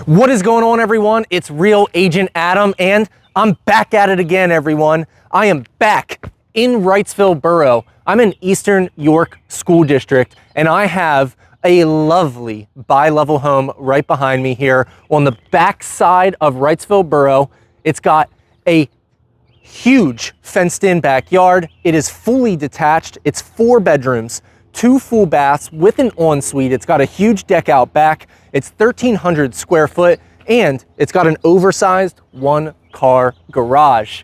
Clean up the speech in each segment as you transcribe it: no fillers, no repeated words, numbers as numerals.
What is going on, everyone? It's Real Agent Adam, and I'm back at it again, everyone. I am back in Wrightsville Borough. I'm in Eastern York School District, and I have a lovely bi-level home right behind me here on the back side of Wrightsville Borough. It's got a huge fenced-in backyard. It is fully detached. It's 4 bedrooms, 2 full baths with an ensuite. It's got a huge deck out back. It's 1,300 square foot, and it's got an oversized 1-car garage.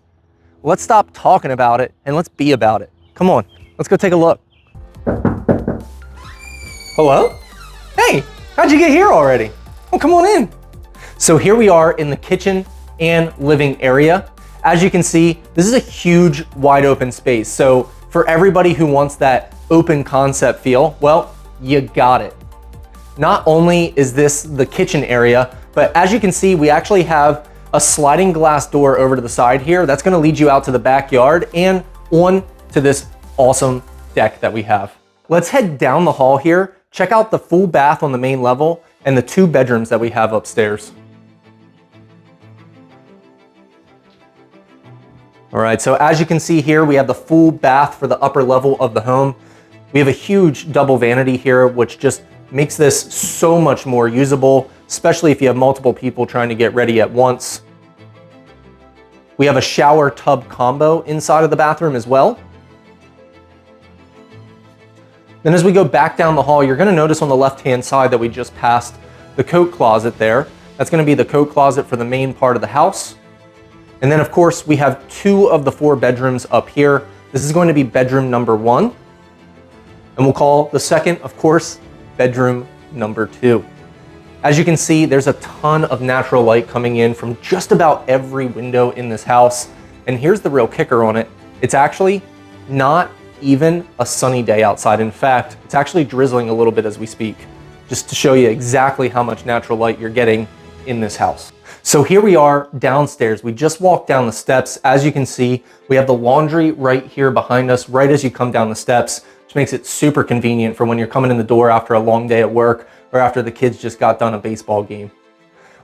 Let's stop talking about it and let's be about it. Come on, let's go take a look. Hello? Hey, how'd you get here already? Oh, come on in. So here we are in the kitchen and living area. As you can see, this is a huge wide open space. So for everybody who wants that open concept feel, well, you got it. Not only is this the kitchen area, but as you can see, we actually have a sliding glass door over to the side here. That's gonna lead you out to the backyard and on to this awesome deck that we have. Let's head down the hall here, check out the full bath on the main level and the 2 bedrooms that we have upstairs. All right, so as you can see here, we have the full bath for the upper level of the home. We have a huge double vanity here, which just makes this so much more usable, especially if you have multiple people trying to get ready at once. We have a shower tub combo inside of the bathroom as well. Then as we go back down the hall, you're gonna notice on the left-hand side that we just passed the coat closet there. That's gonna be the coat closet for the main part of the house. And then of course, we have 2 of the 4 bedrooms up here. This is going to be bedroom number 1. And we'll call the second, of course, bedroom number 2. As you can see, there's a ton of natural light coming in from just about every window in this house. And here's the real kicker on it. It's actually not even a sunny day outside. In fact, it's actually drizzling a little bit as we speak, just to show you exactly how much natural light you're getting in this house. So here we are downstairs. We just walked down the steps. As you can see, we have the laundry right here behind us, right as you come down the steps, which makes it super convenient for when you're coming in the door after a long day at work or after the kids just got done a baseball game.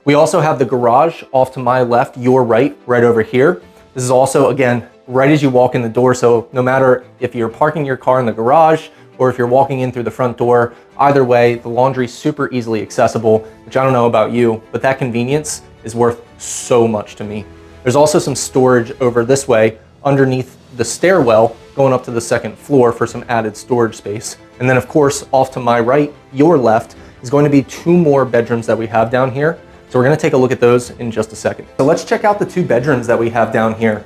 We also have the garage off to my left, your right over here. This is also, again, right as you walk in the door. So no matter if you're parking your car in the garage or if you're walking in through the front door, either way, the laundry is super easily accessible, which I don't know about you, but that convenience is worth so much to me. There's also some storage over this way underneath the stairwell going up to the 2nd floor for some added storage space. And then of course, off to my right, your left, is going to be 2 more bedrooms that we have down here. So we're gonna take a look at those in just a second. So let's check out the 2 bedrooms that we have down here.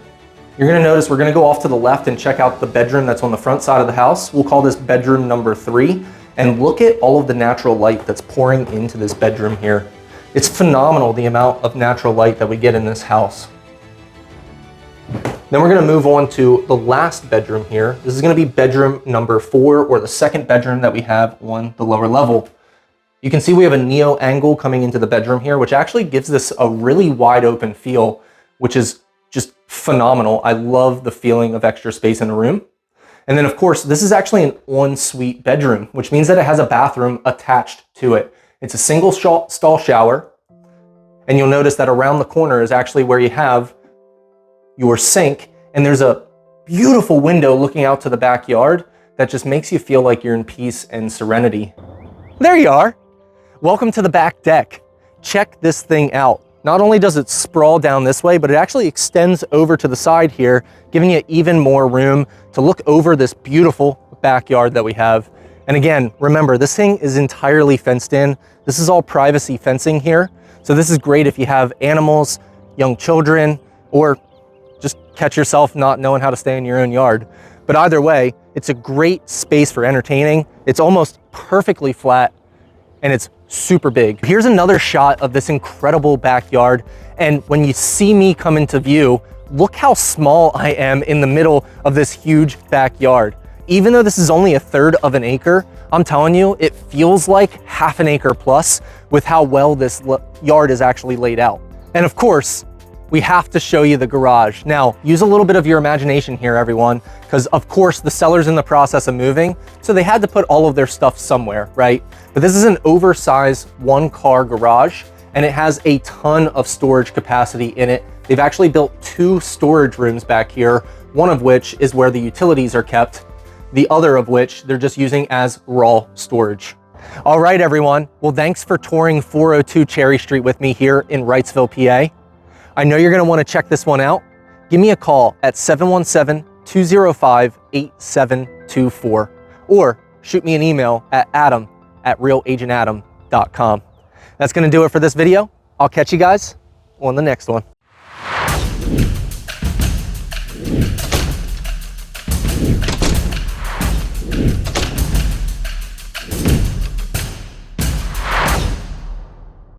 You're gonna notice we're gonna go off to the left and check out the bedroom that's on the front side of the house. We'll call this bedroom number 3. And look at all of the natural light that's pouring into this bedroom here. It's phenomenal the amount of natural light that we get in this house. Then we're gonna move on to the last bedroom here. This is gonna be bedroom number 4, or the 2nd bedroom that we have on the lower level. You can see we have a neo angle coming into the bedroom here, which actually gives this a really wide open feel, which is just phenomenal. I love the feeling of extra space in a room. And then of course, this is actually an ensuite bedroom, which means that it has a bathroom attached to it. It's a single stall shower. And you'll notice that around the corner is actually where you have your sink. And there's a beautiful window looking out to the backyard that just makes you feel like you're in peace and serenity. There you are. Welcome to the back deck. Check this thing out. Not only does it sprawl down this way, but it actually extends over to the side here, giving you even more room to look over this beautiful backyard that we have. And again, remember, this thing is entirely fenced in. This is all privacy fencing here. So this is great if you have animals, young children, or just catch yourself not knowing how to stay in your own yard. But either way, it's a great space for entertaining. It's almost perfectly flat and it's super big. Here's another shot of this incredible backyard. And when you see me come into view, look how small I am in the middle of this huge backyard. Even though this is only 1/3 of an acre, I'm telling you, it feels like half an acre plus with how well this yard is actually laid out. And of course, we have to show you the garage. Now, use a little bit of your imagination here, everyone, because of course the seller's in the process of moving, so they had to put all of their stuff somewhere, right? But this is an oversized 1-car garage, and it has a ton of storage capacity in it. They've actually built 2 storage rooms back here, one of which is where the utilities are kept, the other of which they're just using as raw storage. All right, everyone. Well, thanks for touring 402 Cherry Street with me here in Wrightsville, PA. I know you're gonna wanna check this one out. Give me a call at 717-205-8724 or shoot me an email at adam@realagentadam.com. That's gonna do it for this video. I'll catch you guys on the next one.